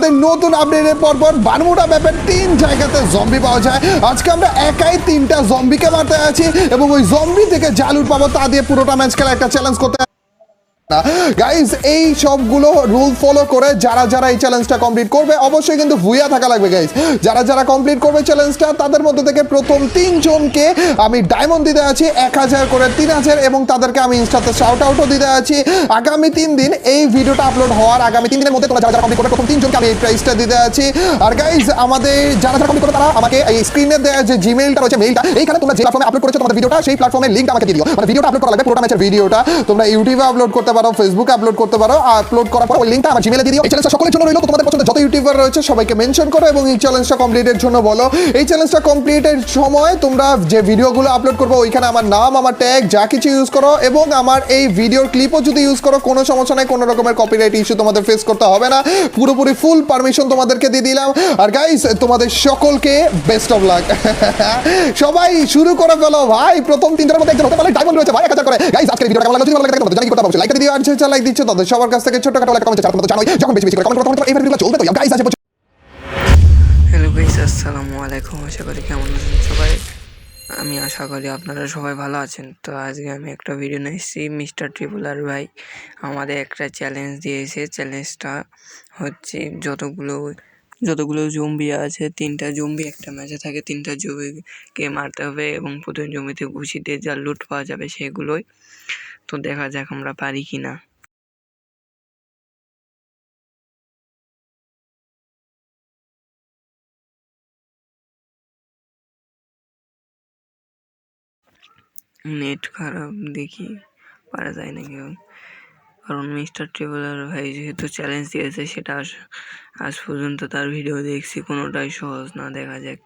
আমাদের নতুন আপডেটের পরপর বারমুডা ম্যাপের 3 জায়গাতে জম্বি পাওয়া যায়। আজকে আমরা একাই 3টা জম্বিকে মারতে আছি এবং ওই জম্বি থেকে যা লুট পাবো তা দিয়ে পুরোটা ম্যাচ খেলা একটা চ্যালেঞ্জ করতে গাইজ। এই সবগুলো রুল ফলো করে যারা যারা এই চ্যালেঞ্জটা কমপ্লিট করবে অবশ্যই কিন্তু ভুইয়া থাকা লাগবে গাইজ। যারা যারা কমপ্লিট করবে চ্যালেঞ্জটা তাদের মধ্যে থেকে প্রথম 3 জনকে আমি ডায়মন্ড দিতে আছি 1000 করে 3000 এবং তাদেরকে আমি ইনস্টাতে শাউট আউটও দিতে আছি। আগামী 3 দিন এই ভিডিওটা আপলোড হওয়ার আগামী 3 দিনের মধ্যে তোমরা যারা যারা কমপ্লিট করবে প্রথম 3 জনকে আমি এই প্রাইসটা দিতে আছি। আর গাইজ আমাদের যারা যারা কমপ্লিট করবে তারা আমাকে এই স্ক্রিনে দেওয়া যে জিমেইলটা রয়েছে মেইলটা এইখানে তোমরা যে প্ল্যাটফর্মে আপলোড করেছো তোমাদের ভিডিওটা সেই প্ল্যাটফর্মের লিংকটা আমাকে দিয়ে দিও। মানে ভিডিওটা আপলোড করা লাগবে পুরোটা ম্যাচের ভিডিওটা তোমরা ইউটিউবে আপলোড করতে পারো, ফেসবুকে আপলোড করতে পারো। আপলোড করার পর ওই লিংকটা আমার জিমেইলে দিয়ে দিও। এই চ্যালেঞ্জটা সকলের জন্য রইলো। তোমাদের পছন্দের যত ইউটিউবার রয়েছে সবাইকে মেনশন করো এবং এই চ্যালেঞ্জটা কমপ্লিটের জন্য বলো। এই চ্যালেঞ্জটা কমপ্লিটের সময় তোমরা যে ভিডিওগুলো আপলোড করবে ওইখানে আমার নাম, আমার ট্যাগ যা কিছু ইউজ করো এবং আমার এই ভিডিওর ক্লিপও যদি ইউজ করো কোনো সমস্যা নাই, কোনো রকমের কপিরাইট ইস্যু তোমাদের ফেস করতে হবে না। পুরোপুরি ফুল পারমিশন তোমাদেরকে দিয়ে দিলাম। আর গাইস তোমাদের সকলকে বেস্ট অফ লাক। সবাই শুরু করে ফেলো ভাই। প্রথম 3 জনের মধ্যে একজন হতে পারলে ডায়মন্ড রয়েছে ভাই 1000 করে। গাইস আজকের ভিডিওটা কেমন লাগলো যদি ভালো লাগে তাহলে জানি কি করতে হবে। লাইক দিয়ে দিও আর যে লাইক দিচ্ছ তাদের সবার কাছ থেকে ছোটখাটো একটা কমেন্ট চাও তোমরা তো জানোই যখন বেশি বেশি করে কমেন্ট করো তখন এই ভিডিওগুলো চলবে। তো গাইস আজ হ্যালো গাইস, আসসালামু আলাইকুম। আশা করি কেমন আছেন সবাই। আমি আশা করি আপনারা সবাই ভালো আছেন। তো আজকে আমি একটা ভিডিও নিয়ে এসেছি। মিস্টার ট্রিপুলার ভাই আমাদের একটা চ্যালেঞ্জ দিয়েছে। চ্যালেঞ্জটা হচ্ছে যতগুলো জম্বি আছে 3টা জম্বি একটা ম্যাচে থাকে, 3টা জম্বিকে মারতে হবে এবং প্রথম জমিতে ঘুষি দিয়ে যা লুট পাওয়া যাবে সেগুলোই। তো দেখা যাক আমরা পারি কি না। নেট খারাপ, দেখি পারা যায় নাকি। কারণ মিস্টার ট্রিপুলার ভাই যেহেতু চ্যালেঞ্জ দিয়েছে সেটা আজ পর্যন্ত তার ভিডিও দেখছি, কোনোটাই সহজ না। দেখা যাক।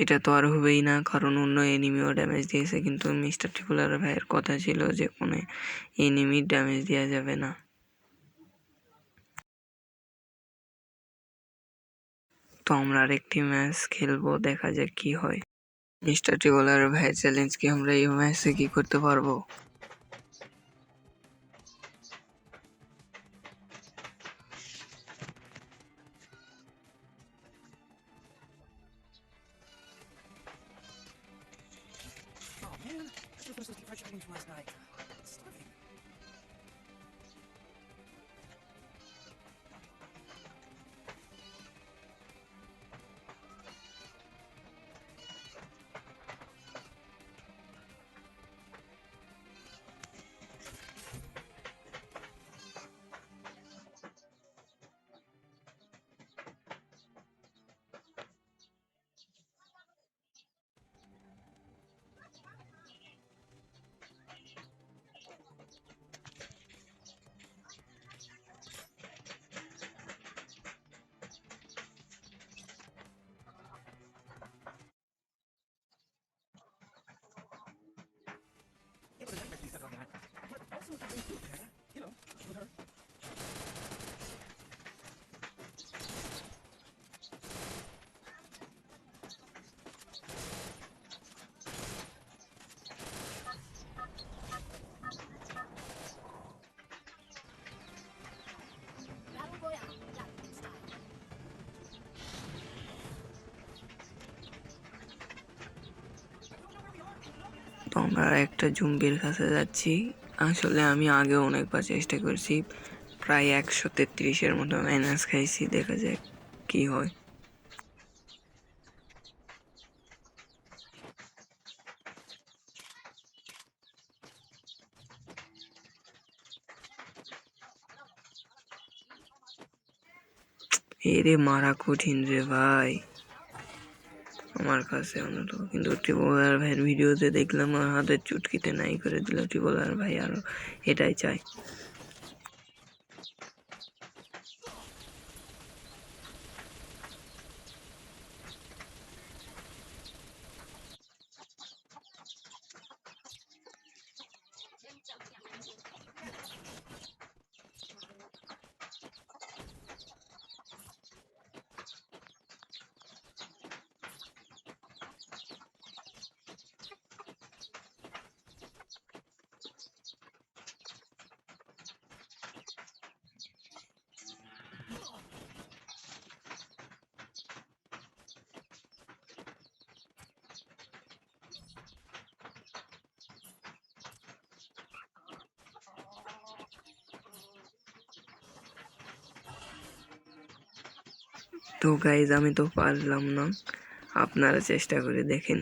এটা তো আর হবেই না কারণ অন্য এনিমিও ড্যামেজ দিয়েছে, কিন্তু মিস্টার ট্রিপুলার ভাইয়ের কথা ছিল যে কোনো এনিমির ড্যামেজ দেওয়া যাবে না। তো আমরা আরেকটি ম্যাচ খেলবো, দেখা যাক কি হয়। মিস্টার ট্রিপুলার ভাইয়ের চ্যালেঞ্জ কি আমরা এই ম্যাচে কি করতে পারবো? তো আমরা একটা জম্বির কাছে যাচ্ছি। আসলে আমি আগে অনেকবার চেষ্টা করেছি, প্রায় 133-এর মতো মাইনাস খাইছি। দেখা যাক কি হয়। এরে মারা কঠিন রে ভাই আমার কাছে অন্তত। কিন্তু ট্রিপলার ভাইয়ের ভিডিওতে দেখলাম আমার হাতের চুটকিতে নাই করে দিল ট্রিপলার ভাই, আরো এটাই চাই। তো গাইজ আমি তো পারলাম না, আপনারা চেষ্টা করে দেখেন।